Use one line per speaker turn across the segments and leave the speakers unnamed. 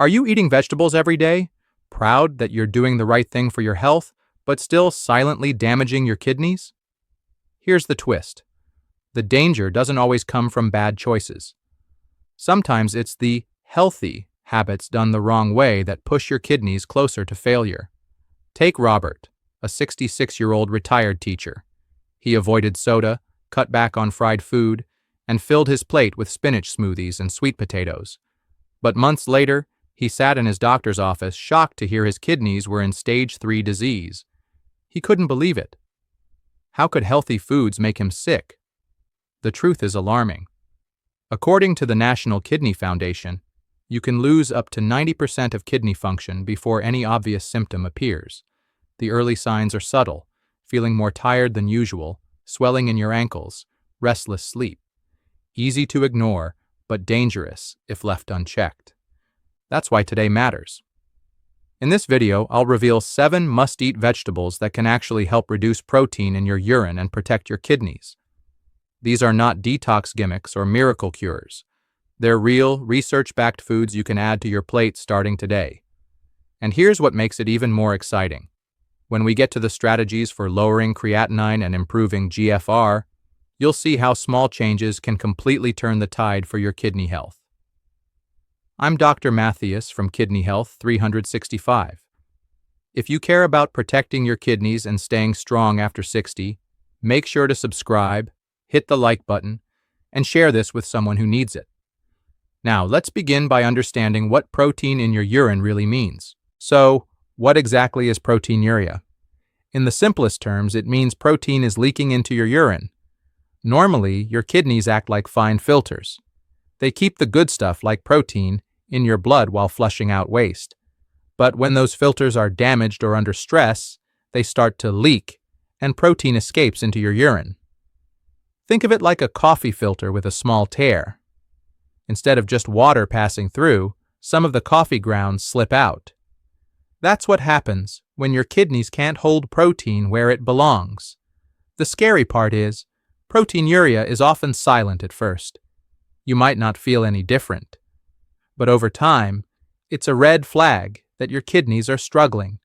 Are you eating vegetables every day, proud that you're doing the right thing for your health, but still silently damaging your kidneys? Here's the twist. The danger doesn't always come from bad choices. Sometimes it's the healthy habits done the wrong way that push your kidneys closer to failure. Take Robert, a 66-year-old retired teacher. He avoided soda, cut back on fried food, and filled his plate with spinach smoothies and sweet potatoes. But months later, he sat in his doctor's office shocked to hear his kidneys were in stage 3 disease. He couldn't believe it. How could healthy foods make him sick? The truth is alarming. According to the National Kidney Foundation, you can lose up to 90% of kidney function before any obvious symptom appears. The early signs are subtle: feeling more tired than usual, swelling in your ankles, restless sleep. Easy to ignore, but dangerous if left unchecked. That's why today matters. In this video, I'll reveal 7 must-eat vegetables that can actually help reduce protein in your urine and protect your kidneys. These are not detox gimmicks or miracle cures. They're real, research-backed foods you can add to your plate starting today. And here's what makes it even more exciting. When we get to the strategies for lowering creatinine and improving GFR, you'll see how small changes can completely turn the tide for your kidney health. I'm Dr. Mattheus from Kidney Health 365. If you care about protecting your kidneys and staying strong after 60, make sure to subscribe, hit the like button, and share this with someone who needs it. Now, let's begin by understanding what protein in your urine really means. So, what exactly is proteinuria? In the simplest terms, it means protein is leaking into your urine. Normally, your kidneys act like fine filters. They keep the good stuff, like protein, in your blood while flushing out waste. But when those filters are damaged or under stress, they start to leak, and protein escapes into your urine. Think of it like a coffee filter with a small tear. Instead of just water passing through, some of the coffee grounds slip out. That's what happens when your kidneys can't hold protein where it belongs. The scary part is, proteinuria is often silent at first. You might not feel any different. But over time, it's a red flag that your kidneys are struggling.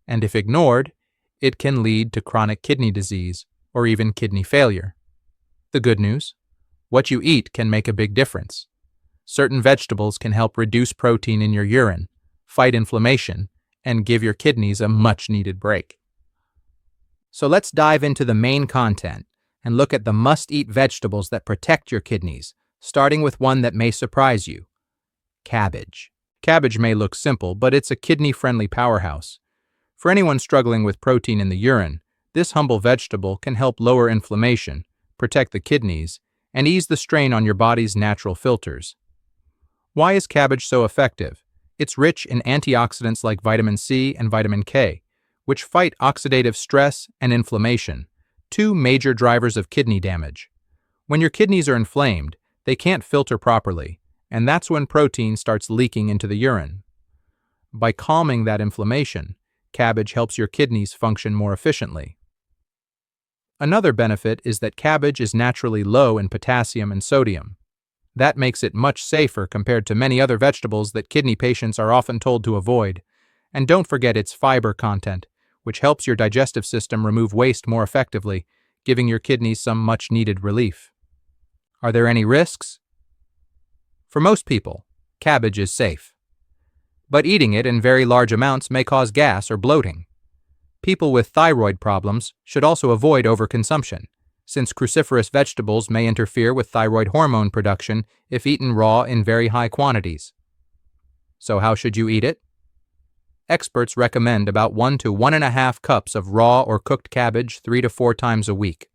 And if ignored, it can lead to chronic kidney disease or even kidney failure. The good news: what you eat can make a big difference. Certain vegetables can help reduce protein in your urine, fight inflammation, and give your kidneys a much-needed break. So let's dive into the main content and look at the must-eat vegetables that protect your kidneys, starting with one that may surprise you: cabbage. Cabbage may look simple, but it's a kidney-friendly powerhouse. For anyone struggling with protein in the urine, this humble vegetable can help lower inflammation, protect the kidneys, and ease the strain on your body's natural filters. Why is cabbage so effective? It's rich in antioxidants like vitamin C and vitamin K, which fight oxidative stress and inflammation, 2 major drivers of kidney damage. When your kidneys are inflamed, they can't filter properly, and that's when protein starts leaking into the urine. By calming that inflammation, cabbage helps your kidneys function more efficiently. Another benefit is that cabbage is naturally low in potassium and sodium. That makes it much safer compared to many other vegetables that kidney patients are often told to avoid. And don't forget its fiber content, which helps your digestive system remove waste more effectively, giving your kidneys some much-needed relief. Are there any risks? For most people, cabbage is safe. But eating it in very large amounts may cause gas or bloating. People with thyroid problems should also avoid overconsumption, since cruciferous vegetables may interfere with thyroid hormone production if eaten raw in very high quantities. So how should you eat it? Experts recommend about 1 to 1.5 cups of raw or cooked cabbage 3 to 4 times a week.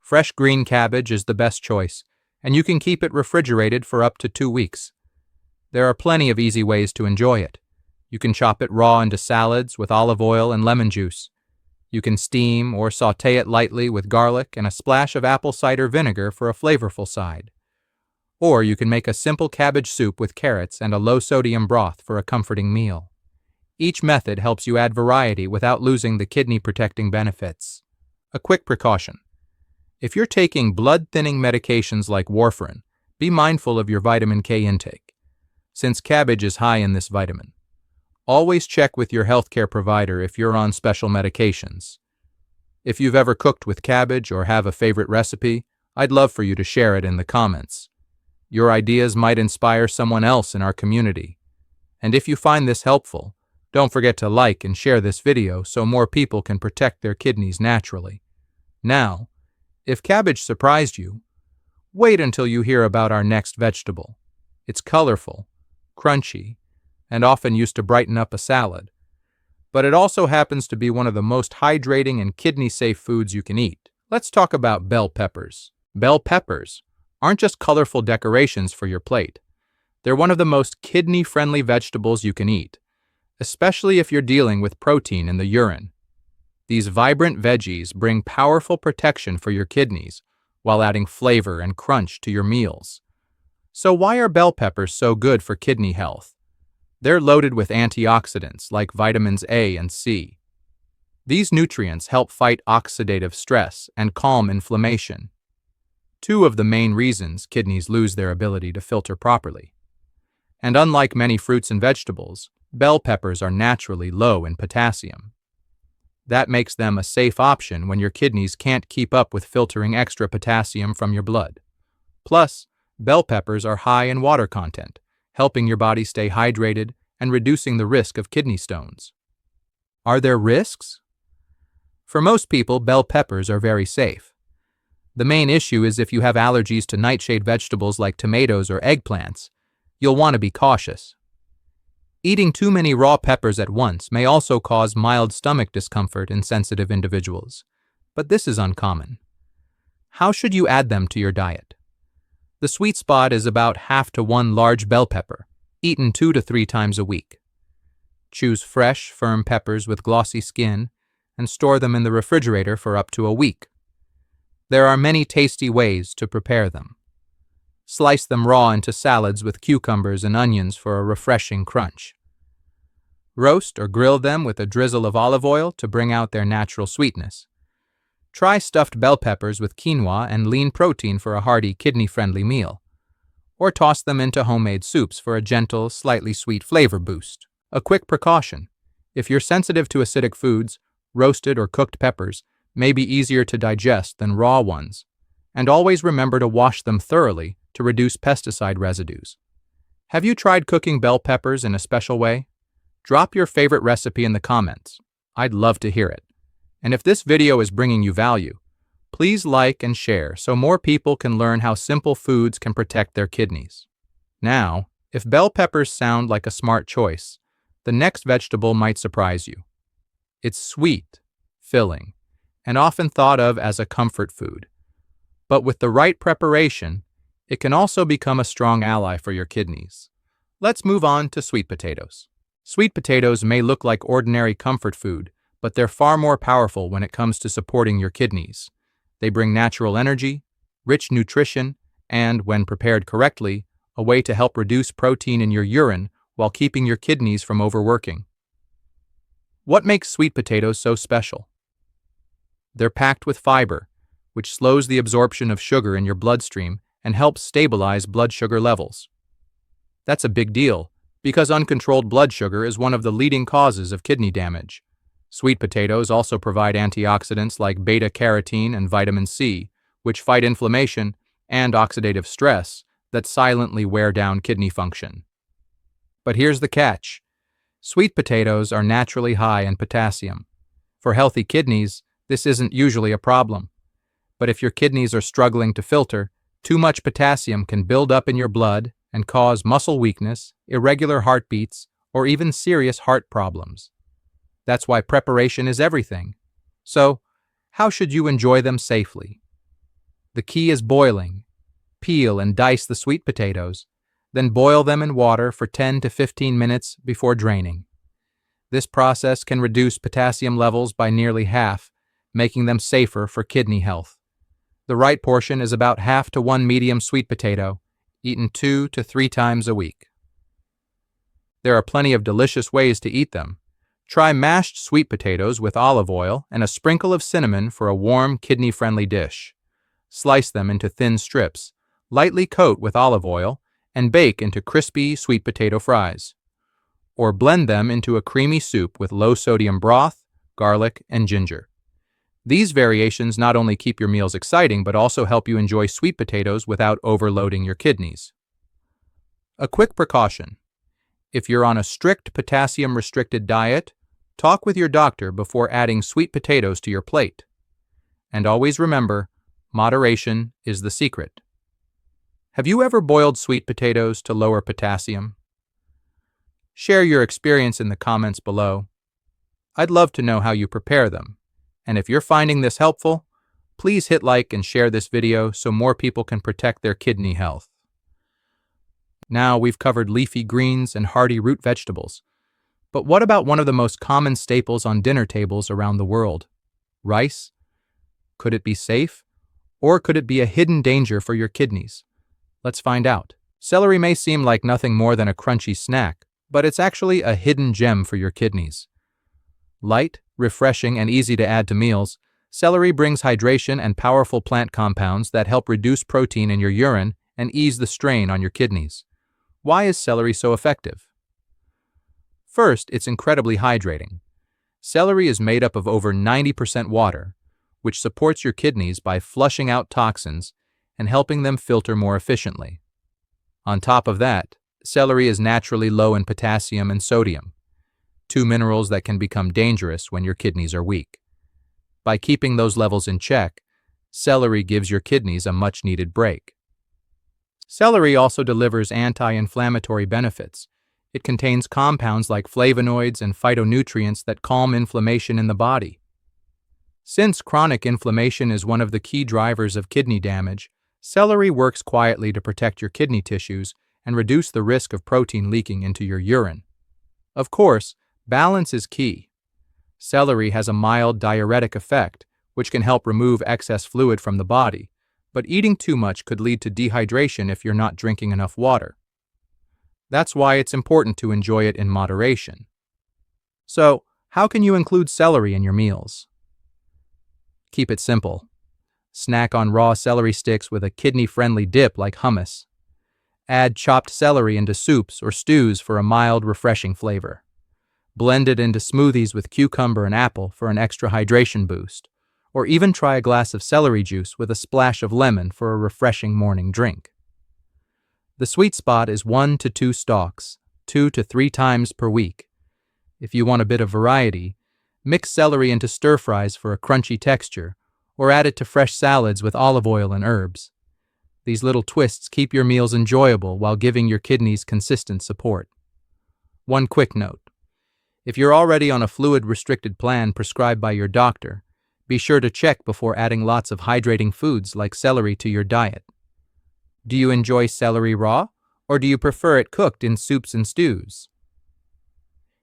Fresh green cabbage is the best choice, and you can keep it refrigerated for up to 2 weeks. There are plenty of easy ways to enjoy it. You can chop it raw into salads with olive oil and lemon juice. You can steam or sauté it lightly with garlic and a splash of apple cider vinegar for a flavorful side. Or you can make a simple cabbage soup with carrots and a low-sodium broth for a comforting meal. Each method helps you add variety without losing the kidney-protecting benefits. A quick precaution: if you're taking blood-thinning medications like warfarin, be mindful of your vitamin K intake. since cabbage is high in this vitamin. Always check with your healthcare provider if you're on special medications. If you've ever cooked with cabbage or have a favorite recipe, I'd love for you to share it in the comments. Your ideas might inspire someone else in our community. And if you find this helpful, don't forget to like and share this video so more people can protect their kidneys naturally. Now, if cabbage surprised you, wait until you hear about our next vegetable. It's colorful, crunchy, and often used to brighten up a salad. But it also happens to be one of the most hydrating and kidney-safe foods you can eat. Let's talk about bell peppers. Bell peppers aren't just colorful decorations for your plate. They're one of the most kidney-friendly vegetables you can eat, especially if you're dealing with protein in the urine. These vibrant veggies bring powerful protection for your kidneys while adding flavor and crunch to your meals. So why are bell peppers so good for kidney health? They're loaded with antioxidants like vitamins A and C. These nutrients help fight oxidative stress and calm inflammation, two of the main reasons kidneys lose their ability to filter properly. And unlike many fruits and vegetables, bell peppers are naturally low in potassium. That makes them a safe option when your kidneys can't keep up with filtering extra potassium from your blood. Plus, bell peppers are high in water content, helping your body stay hydrated and reducing the risk of kidney stones. Are there risks? For most people, bell peppers are very safe. The main issue is if you have allergies to nightshade vegetables like tomatoes or eggplants, you'll want to be cautious. Eating too many raw peppers at once may also cause mild stomach discomfort in sensitive individuals, but this is uncommon. How should you add them to your diet? The sweet spot is about 1/2 to 1 large bell pepper, eaten 2 to 3 times a week. Choose fresh, firm peppers with glossy skin and store them in the refrigerator for up to a week. There are many tasty ways to prepare them. Slice them raw into salads with cucumbers and onions for a refreshing crunch. Roast or grill them with a drizzle of olive oil to bring out their natural sweetness. Try stuffed bell peppers with quinoa and lean protein for a hearty, kidney-friendly meal. Or toss them into homemade soups for a gentle, slightly sweet flavor boost. A quick precaution: if you're sensitive to acidic foods, roasted or cooked peppers may be easier to digest than raw ones. And always remember to wash them thoroughly to reduce pesticide residues. Have you tried cooking bell peppers in a special way? Drop your favorite recipe in the comments. I'd love to hear it. And if this video is bringing you value, please like and share so more people can learn how simple foods can protect their kidneys. Now, if bell peppers sound like a smart choice, the next vegetable might surprise you. It's sweet, filling, and often thought of as a comfort food. But with the right preparation, it can also become a strong ally for your kidneys. Let's move on to sweet potatoes. Sweet potatoes may look like ordinary comfort food, but they're far more powerful when it comes to supporting your kidneys. They bring natural energy, rich nutrition, and, when prepared correctly, a way to help reduce protein in your urine while keeping your kidneys from overworking. What makes sweet potatoes so special? They're packed with fiber, which slows the absorption of sugar in your bloodstream and helps stabilize blood sugar levels. That's a big deal, because uncontrolled blood sugar is one of the leading causes of kidney damage. Sweet potatoes also provide antioxidants like beta-carotene and vitamin C, which fight inflammation and oxidative stress that silently wear down kidney function. But here's the catch. Sweet potatoes are naturally high in potassium. For healthy kidneys, this isn't usually a problem. But if your kidneys are struggling to filter, too much potassium can build up in your blood and cause muscle weakness, irregular heartbeats, or even serious heart problems. That's why preparation is everything. So, how should you enjoy them safely? The key is boiling. Peel and dice the sweet potatoes, then boil them in water for 10 to 15 minutes before draining. This process can reduce potassium levels by nearly half, making them safer for kidney health. The right portion is about 1/2 to 1 medium sweet potato, eaten 2 to 3 times a week. There are plenty of delicious ways to eat them. Try mashed sweet potatoes with olive oil and a sprinkle of cinnamon for a warm, kidney-friendly dish. Slice them into thin strips, lightly coat with olive oil, and bake into crispy sweet potato fries. Or blend them into a creamy soup with low-sodium broth, garlic, and ginger. These variations not only keep your meals exciting but also help you enjoy sweet potatoes without overloading your kidneys. A quick precaution. If you're on a strict potassium-restricted diet, talk with your doctor before adding sweet potatoes to your plate. And always remember, moderation is the secret. Have you ever boiled sweet potatoes to lower potassium? Share your experience in the comments below. I'd love to know how you prepare them. And if you're finding this helpful, please hit like and share this video so more people can protect their kidney health. Now we've covered leafy greens and hearty root vegetables. But what about one of the most common staples on dinner tables around the world? Rice? Could it be safe? Or could it be a hidden danger for your kidneys? Let's find out. Celery may seem like nothing more than a crunchy snack, but it's actually a hidden gem for your kidneys. Light, refreshing, and easy to add to meals, celery brings hydration and powerful plant compounds that help reduce protein in your urine and ease the strain on your kidneys. Why is celery so effective? First, it's incredibly hydrating. Celery is made up of over 90% water, which supports your kidneys by flushing out toxins and helping them filter more efficiently. On top of that, celery is naturally low in potassium and sodium, two minerals that can become dangerous when your kidneys are weak. By keeping those levels in check, celery gives your kidneys a much-needed break. Celery also delivers anti-inflammatory benefits. It contains compounds like flavonoids and phytonutrients that calm inflammation in the body. Since chronic inflammation is one of the key drivers of kidney damage, celery works quietly to protect your kidney tissues and reduce the risk of protein leaking into your urine. Of course, balance is key. Celery has a mild diuretic effect, which can help remove excess fluid from the body, but eating too much could lead to dehydration if you're not drinking enough water. That's why it's important to enjoy it in moderation. So, how can you include celery in your meals? Keep it simple. Snack on raw celery sticks with a kidney-friendly dip like hummus. Add chopped celery into soups or stews for a mild, refreshing flavor. Blend it into smoothies with cucumber and apple for an extra hydration boost. Or even try a glass of celery juice with a splash of lemon for a refreshing morning drink. The sweet spot is 1 to 2 stalks, 2 to 3 times per week. If you want a bit of variety, mix celery into stir-fries for a crunchy texture, or add it to fresh salads with olive oil and herbs. These little twists keep your meals enjoyable while giving your kidneys consistent support. One quick note. If you're already on a fluid-restricted plan prescribed by your doctor, be sure to check before adding lots of hydrating foods like celery to your diet. Do you enjoy celery raw, or do you prefer it cooked in soups and stews?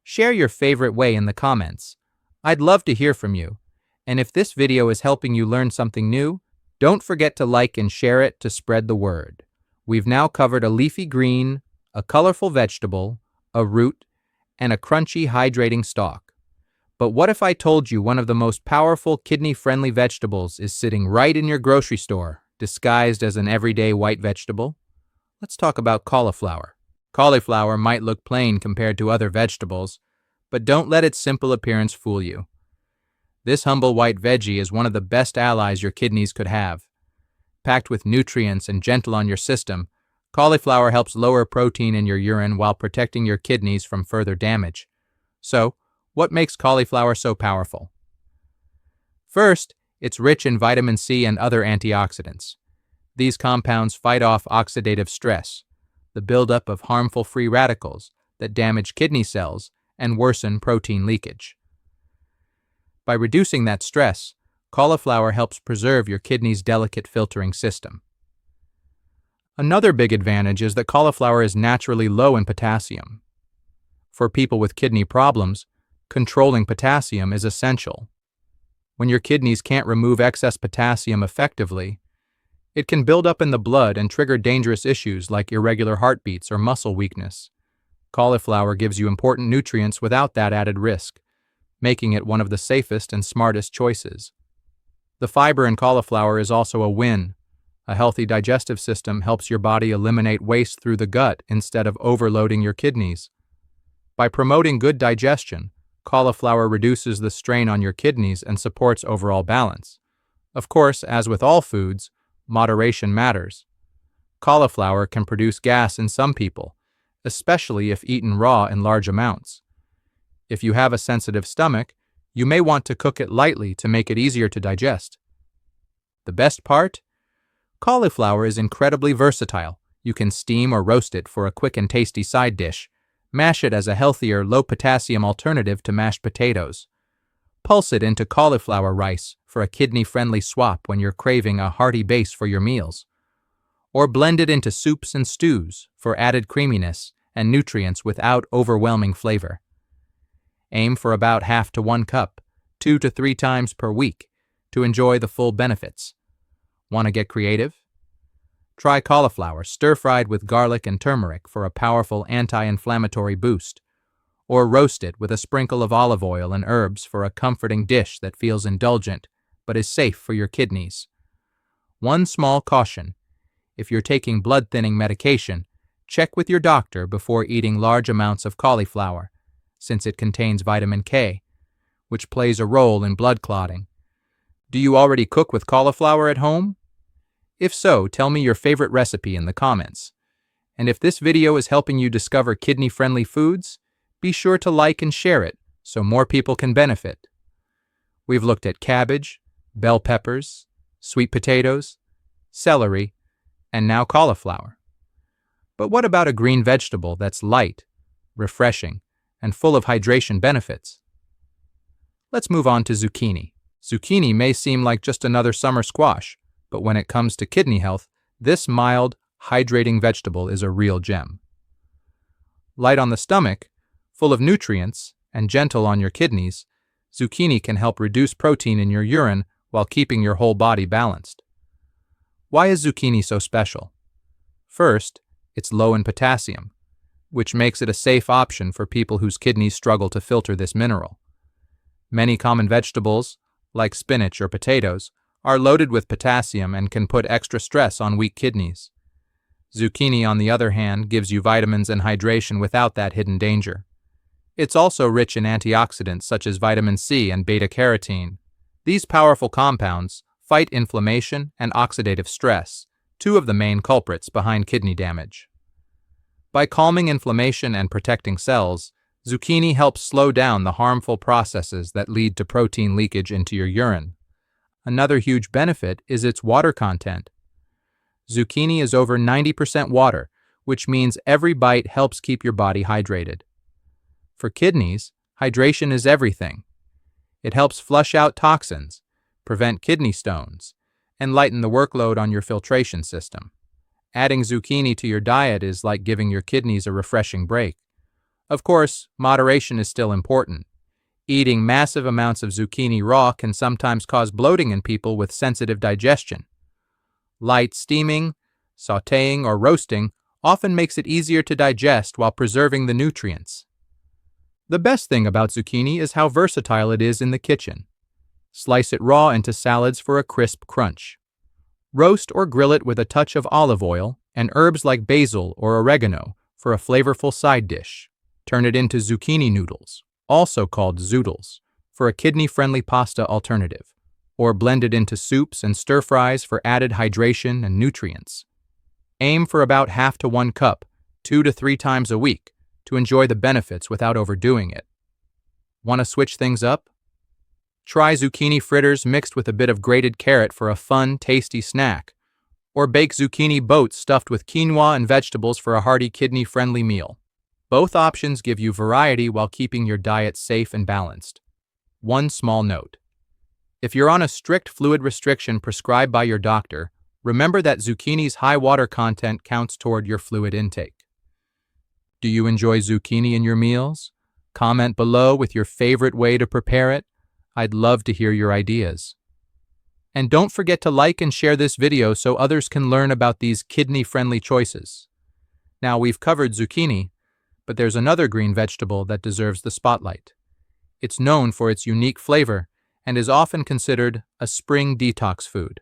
Share your favorite way in the comments. I'd love to hear from you. And if this video is helping you learn something new, don't forget to like and share it to spread the word. We've now covered a leafy green, a colorful vegetable, a root, and a crunchy, hydrating stalk. But what if I told you one of the most powerful kidney-friendly vegetables is sitting right in your grocery store, disguised as an everyday white vegetable? Let's talk about cauliflower. Cauliflower might look plain compared to other vegetables, but don't let its simple appearance fool you. This humble white veggie is one of the best allies your kidneys could have. Packed with nutrients and gentle on your system, cauliflower helps lower protein in your urine while protecting your kidneys from further damage. So, what makes cauliflower so powerful? First, it's rich in vitamin C and other antioxidants. These compounds fight off oxidative stress, the buildup of harmful free radicals that damage kidney cells and worsen protein leakage. By reducing that stress, cauliflower helps preserve your kidney's delicate filtering system. Another big advantage is that cauliflower is naturally low in potassium. For people with kidney problems, controlling potassium is essential. When your kidneys can't remove excess potassium effectively, it can build up in the blood and trigger dangerous issues like irregular heartbeats or muscle weakness. Cauliflower gives you important nutrients without that added risk, making it one of the safest and smartest choices. The fiber in cauliflower is also a win. A healthy digestive system helps your body eliminate waste through the gut instead of overloading your kidneys. By promoting good digestion, cauliflower reduces the strain on your kidneys and supports overall balance. Of course, as with all foods, moderation matters. Cauliflower can produce gas in some people, especially if eaten raw in large amounts. If you have a sensitive stomach, you may want to cook it lightly to make it easier to digest. The best part? Cauliflower is incredibly versatile. You can steam or roast it for a quick and tasty side dish. Mash it as a healthier, low-potassium alternative to mashed potatoes. Pulse it into cauliflower rice for a kidney-friendly swap when you're craving a hearty base for your meals. Or blend it into soups and stews for added creaminess and nutrients without overwhelming flavor. Aim for about half to 1 cup, 2 to 3 times per week, to enjoy the full benefits. Want to get creative? Try cauliflower stir-fried with garlic and turmeric for a powerful anti-inflammatory boost, or roast it with a sprinkle of olive oil and herbs for a comforting dish that feels indulgent but is safe for your kidneys. One small caution: if you're taking blood-thinning medication, check with your doctor before eating large amounts of cauliflower, since it contains vitamin K, which plays a role in blood clotting. Do you already cook with cauliflower at home? If so, tell me your favorite recipe in the comments. And if this video is helping you discover kidney-friendly foods, be sure to like and share it so more people can benefit. We've looked at cabbage, bell peppers, sweet potatoes, celery, and now cauliflower. But what about a green vegetable that's light, refreshing, and full of hydration benefits? Let's move on to zucchini. Zucchini may seem like just another summer squash, but when it comes to kidney health, this mild, hydrating vegetable is a real gem. Light on the stomach, full of nutrients, and gentle on your kidneys, zucchini can help reduce protein in your urine while keeping your whole body balanced. Why is zucchini so special? First, it's low in potassium, which makes it a safe option for people whose kidneys struggle to filter this mineral. Many common vegetables, like spinach or potatoes, are loaded with potassium and can put extra stress on weak kidneys. Zucchini, on the other hand, gives you vitamins and hydration without that hidden danger. It's also rich in antioxidants such as vitamin C and beta-carotene. These powerful compounds fight inflammation and oxidative stress, two of the main culprits behind kidney damage. By calming inflammation and protecting cells, zucchini helps slow down the harmful processes that lead to protein leakage into your urine. Another huge benefit is its water content. Zucchini is over 90% water, which means every bite helps keep your body hydrated. For kidneys, hydration is everything. It helps flush out toxins, prevent kidney stones, and lighten the workload on your filtration system. Adding zucchini to your diet is like giving your kidneys a refreshing break. Of course, moderation is still important. Eating massive amounts of zucchini raw can sometimes cause bloating in people with sensitive digestion. Light steaming, sautéing, or roasting often makes it easier to digest while preserving the nutrients. The best thing about zucchini is how versatile it is in the kitchen. Slice it raw into salads for a crisp crunch. Roast or grill it with a touch of olive oil and herbs like basil or oregano for a flavorful side dish. Turn it into zucchini noodles, also called zoodles, for a kidney-friendly pasta alternative, or blend it into soups and stir-fries for added hydration and nutrients. Aim for about half to 1 cup, 2 to 3 times a week, to enjoy the benefits without overdoing it. Want to switch things up? Try zucchini fritters mixed with a bit of grated carrot for a fun, tasty snack, or bake zucchini boats stuffed with quinoa and vegetables for a hearty, kidney-friendly meal. Both options give you variety while keeping your diet safe and balanced. One small note: if you're on a strict fluid restriction prescribed by your doctor, remember that zucchini's high water content counts toward your fluid intake. Do you enjoy zucchini in your meals? Comment below with your favorite way to prepare it. I'd love to hear your ideas. And don't forget to like and share this video so others can learn about these kidney-friendly choices. Now, we've covered zucchini, but there's another green vegetable that deserves the spotlight. It's known for its unique flavor and is often considered a spring detox food.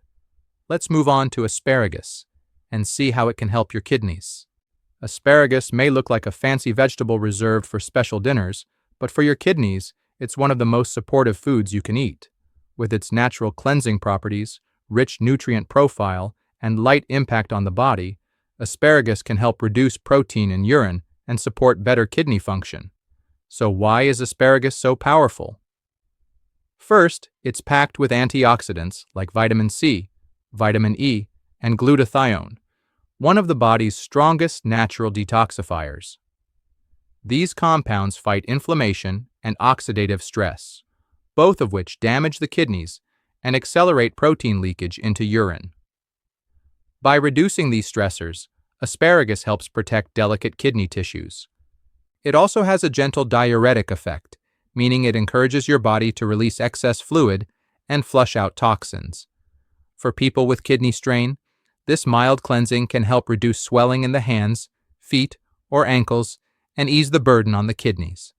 Let's move on to asparagus and see how it can help your kidneys. Asparagus may look like a fancy vegetable reserved for special dinners, but for your kidneys, it's one of the most supportive foods you can eat. With its natural cleansing properties, rich nutrient profile, and light impact on the body, asparagus can help reduce protein in urine and support better kidney function. So why is asparagus so powerful? First, it's packed with antioxidants like vitamin C, vitamin E, and glutathione, one of the body's strongest natural detoxifiers. These compounds fight inflammation and oxidative stress, both of which damage the kidneys and accelerate protein leakage into urine. By reducing these stressors, asparagus helps protect delicate kidney tissues. It also has a gentle diuretic effect, meaning it encourages your body to release excess fluid and flush out toxins. For people with kidney strain, this mild cleansing can help reduce swelling in the hands, feet, or ankles and ease the burden on the kidneys.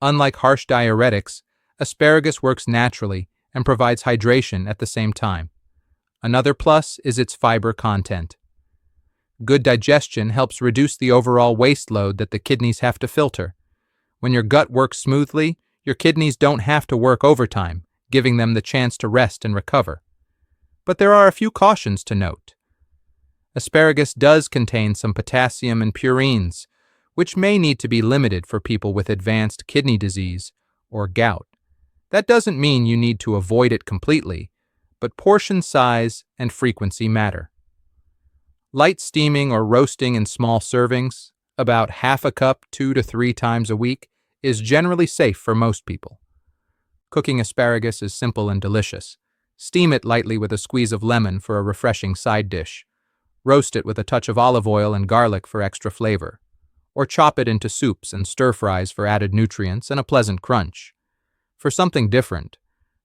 Unlike harsh diuretics, asparagus works naturally and provides hydration at the same time. Another plus is its fiber content. Good digestion helps reduce the overall waste load that the kidneys have to filter. When your gut works smoothly, your kidneys don't have to work overtime, giving them the chance to rest and recover. But there are a few cautions to note. Asparagus does contain some potassium and purines, which may need to be limited for people with advanced kidney disease or gout. That doesn't mean you need to avoid it completely, but portion size and frequency matter. Light steaming or roasting in small servings, about half a cup 2 to 3 times a week, is generally safe for most people. Cooking asparagus is simple and delicious. Steam it lightly with a squeeze of lemon for a refreshing side dish. Roast it with a touch of olive oil and garlic for extra flavor. Or chop it into soups and stir-fries for added nutrients and a pleasant crunch. For something different,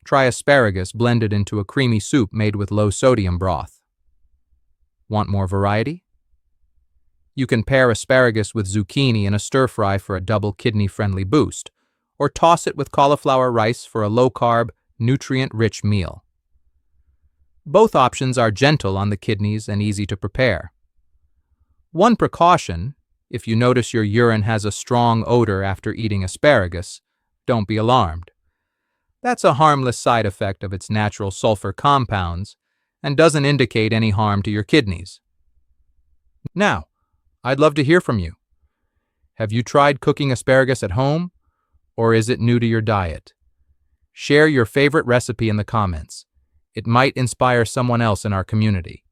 try asparagus blended into a creamy soup made with low-sodium broth. Want more variety? You can pair asparagus with zucchini in a stir-fry for a double kidney-friendly boost, or toss it with cauliflower rice for a low-carb, nutrient-rich meal. Both options are gentle on the kidneys and easy to prepare. One precaution: if you notice your urine has a strong odor after eating asparagus, don't be alarmed. That's a harmless side effect of its natural sulfur compounds and doesn't indicate any harm to your kidneys. Now, I'd love to hear from you. Have you tried cooking asparagus at home, or is it new to your diet? Share your favorite recipe in the comments. It might inspire someone else in our community.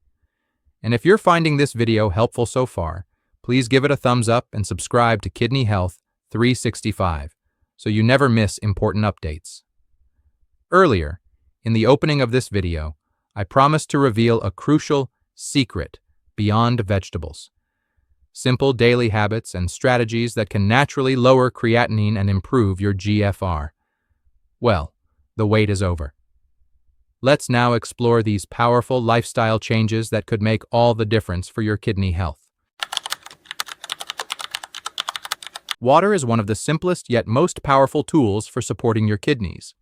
And if you're finding this video helpful so far, please give it a thumbs up and subscribe to Kidney Health 365 so you never miss important updates. Earlier, in the opening of this video, I promised to reveal a crucial secret beyond vegetables. Simple daily habits and strategies that can naturally lower creatinine and improve your GFR. Well, the wait is over. Let's now explore these powerful lifestyle changes that could make all the difference for your kidney health. Water is one of the simplest yet most powerful tools for supporting your kidneys.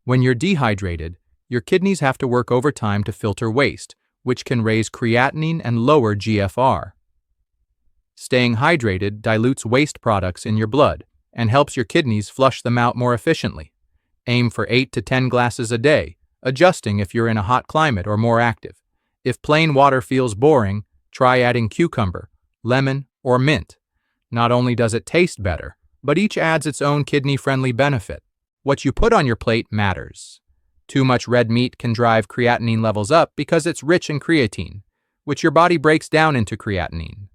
When you're dehydrated, your kidneys have to work overtime to filter waste, which can raise creatinine and lower GFR. Staying hydrated dilutes waste products in your blood and helps your kidneys flush them out more efficiently. Aim for 8 to 10 glasses a day, adjusting if you're in a hot climate or more active. If plain water feels boring, try adding cucumber, lemon, or mint. Not only does it taste better, but each adds its own kidney-friendly benefit. What you put on your plate matters. Too much red meat can drive creatinine levels up because it's rich in creatine, which your body breaks down into creatinine.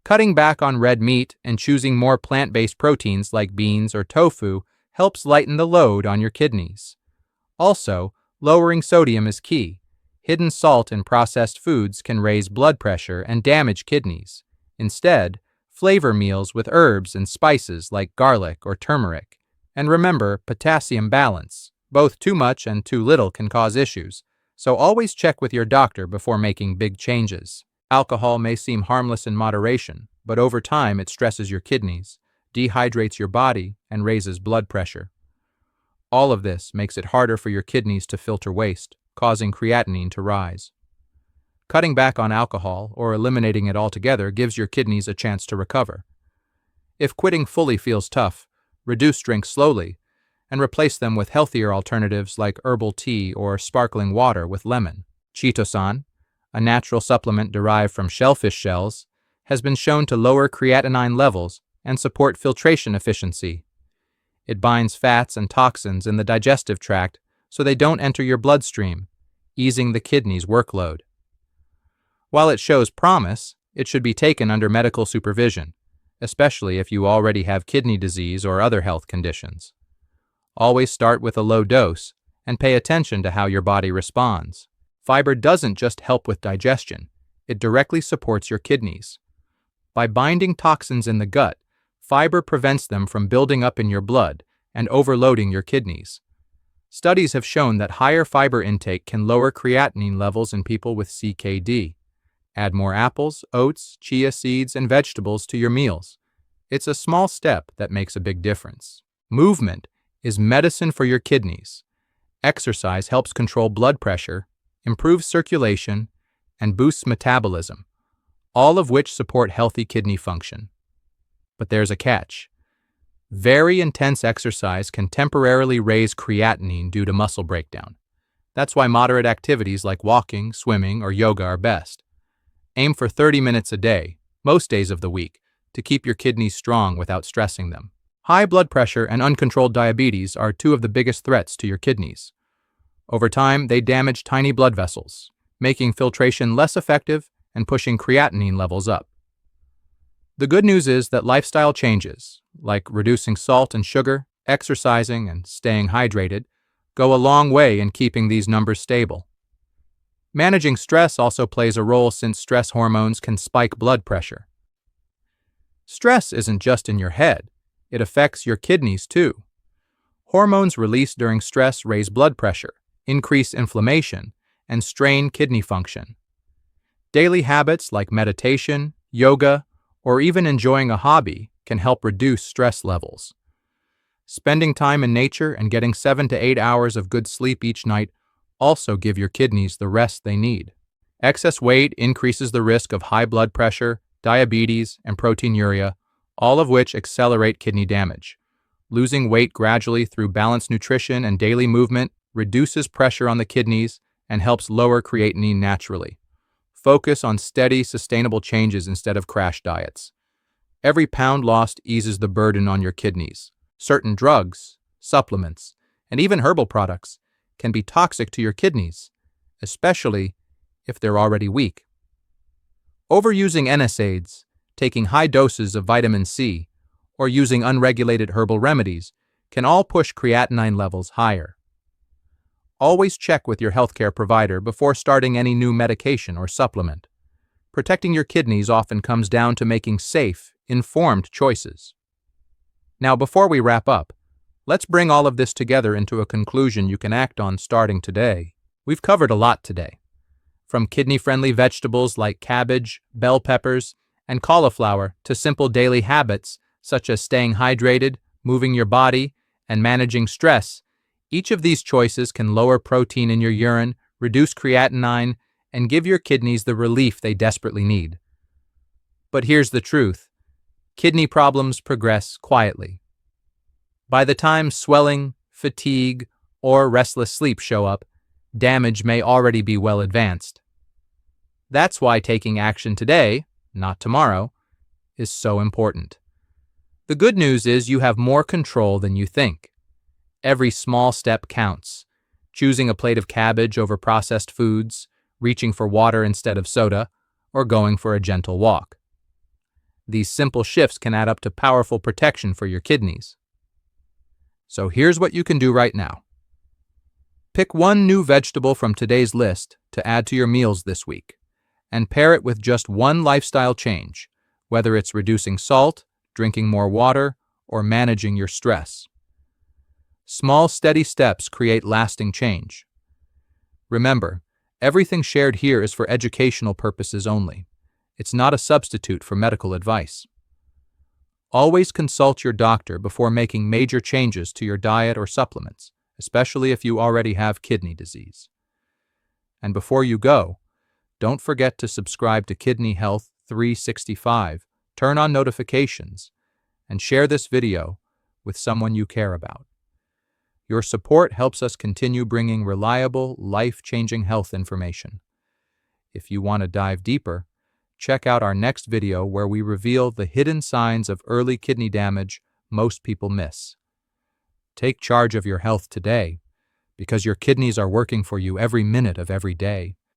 Cutting back on red meat and choosing more plant-based proteins like beans or tofu helps lighten the load on your kidneys. Also, lowering sodium is key. Hidden salt in processed foods can raise blood pressure and damage kidneys. Instead, flavor meals with herbs and spices like garlic or turmeric. And remember, potassium balance. Both too much and too little can cause issues, so always check with your doctor before making big changes. Alcohol may seem harmless in moderation, but over time it stresses your kidneys, dehydrates your body, and raises blood pressure. All of this makes it harder for your kidneys to filter waste. causing creatinine to rise. Cutting back on alcohol or eliminating it altogether gives your kidneys a chance to recover. If quitting fully feels tough, reduce drinks slowly and replace them with healthier alternatives like herbal tea or sparkling water with lemon. Chitosan, a natural supplement derived from shellfish shells, has been shown to lower creatinine levels and support filtration efficiency. It binds fats and toxins in the digestive tract so they don't enter your bloodstream, easing the kidney's workload. While it shows promise, it should be taken under medical supervision, especially if you already have kidney disease or other health conditions. Always start with a low dose and pay attention to how your body responds. Fiber doesn't just help with digestion, it directly supports your kidneys. By binding toxins in the gut, fiber prevents them from building up in your blood and overloading your kidneys. Studies have shown that higher fiber intake can lower creatinine levels in people with CKD. Add more apples, oats, chia seeds, and vegetables to your meals. It's a small step that makes a big difference. Movement is medicine for your kidneys. Exercise helps control blood pressure, improves circulation, and boosts metabolism, all of which support healthy kidney function. But there's a catch. Very intense exercise can temporarily raise creatinine due to muscle breakdown. That's why moderate activities like walking, swimming, or yoga are best. Aim for 30 minutes a day, most days of the week, to keep your kidneys strong without stressing them. High blood pressure and uncontrolled diabetes are two of the biggest threats to your kidneys. Over time, they damage tiny blood vessels, making filtration less effective and pushing creatinine levels up. The good news is that lifestyle changes, like reducing salt and sugar, exercising, and staying hydrated, go a long way in keeping these numbers stable. Managing stress also plays a role since stress hormones can spike blood pressure. Stress isn't just in your head, it affects your kidneys too. Hormones released during stress raise blood pressure, increase inflammation, and strain kidney function. Daily habits like meditation, yoga, or even enjoying a hobby can help reduce stress levels. Spending time in nature and getting 7 to 8 hours of good sleep each night also give your kidneys the rest they need. Excess weight increases the risk of high blood pressure, diabetes, and proteinuria, all of which accelerate kidney damage. Losing weight gradually through balanced nutrition and daily movement reduces pressure on the kidneys and helps lower creatinine naturally. Focus on steady, sustainable changes instead of crash diets. Every pound lost eases the burden on your kidneys. Certain drugs, supplements, and even herbal products can be toxic to your kidneys, especially if they're already weak. Overusing NSAIDs, taking high doses of vitamin C, or using unregulated herbal remedies can all push creatinine levels higher. Always check with your healthcare provider before starting any new medication or supplement. Protecting your kidneys often comes down to making safe, informed choices. Now, before we wrap up, let's bring all of this together into a conclusion you can act on starting today. We've covered a lot today. From kidney-friendly vegetables like cabbage, bell peppers, and cauliflower to simple daily habits such as staying hydrated, moving your body, and managing stress, each of these choices can lower protein in your urine, reduce creatinine, and give your kidneys the relief they desperately need. But here's the truth. Kidney problems progress quietly. By the time swelling, fatigue, or restless sleep show up, damage may already be well advanced. That's why taking action today, not tomorrow, is so important. The good news is you have more control than you think. Every small step counts. Choosing a plate of cabbage over processed foods, reaching for water instead of soda, or going for a gentle walk. These simple shifts can add up to powerful protection for your kidneys. So here's what you can do right now. Pick one new vegetable from today's list to add to your meals this week, and pair it with just one lifestyle change, whether it's reducing salt, drinking more water, or managing your stress. Small, steady steps create lasting change. Remember, everything shared here is for educational purposes only. It's not a substitute for medical advice. Always consult your doctor before making major changes to your diet or supplements, especially if you already have kidney disease. And before you go, don't forget to subscribe to Kidney Health 365, turn on notifications, and share this video with someone you care about. Your support helps us continue bringing reliable, life-changing health information. If you want to dive deeper, check out our next video where we reveal the hidden signs of early kidney damage most people miss. Take charge of your health today, because your kidneys are working for you every minute of every day.